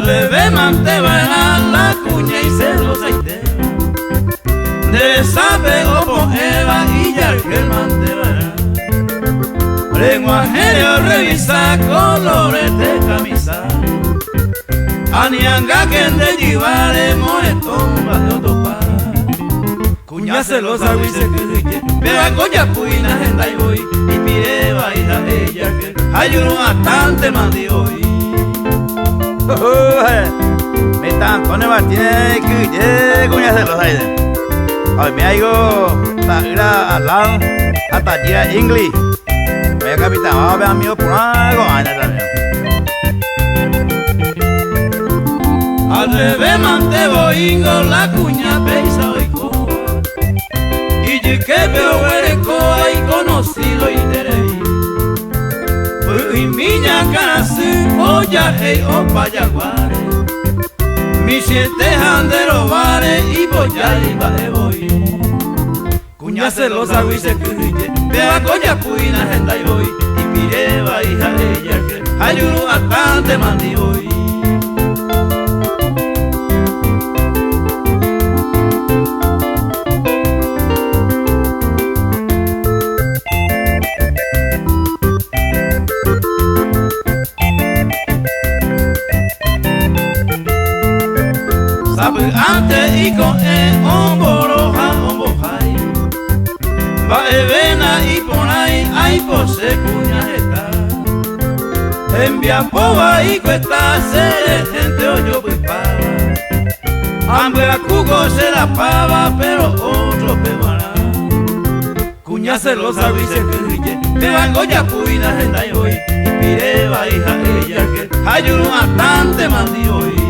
revés mantenerá la cuña y se los aite. De sabe opo eva y ya que mantenerá. Lenguaje revisa colores de camisa. Anianga que de llevare moetomba de otopa. Cuña celosa y se cruje. Pega coña puina agenda y voy. Y pide baila ella que hay uno bastante mandi hoy. Me están Antonio Martínez que cuña celosa. Hoy me hago para hablar hasta ya inglés. Voy a capitán, vamos a ver amigos por algo. Al revés mante boingo la cuña peisa hoy coa. Y yo que veo huele coa y conocido y terei. Pues y miña canasí, oya hey o payaguare. Mi siete jandero vare y boya y bae voy. Cuña celosa y se cruje. Vea coña puina agenda y voy. Y pireba hija ella que hay uno bastante mandi hoy. Sabe antes y con el homboroja, hombojay. Va evena y por ahí pose cuña está. Envia poba y cuesta ser gente hoyo prepara. Hambre a cuco se la pava, pero otro pebará. Cuña celosa y se cruje. Me va coña puina agenda y hoy. Y pireba hija ella que hay uno bastante mandi hoy.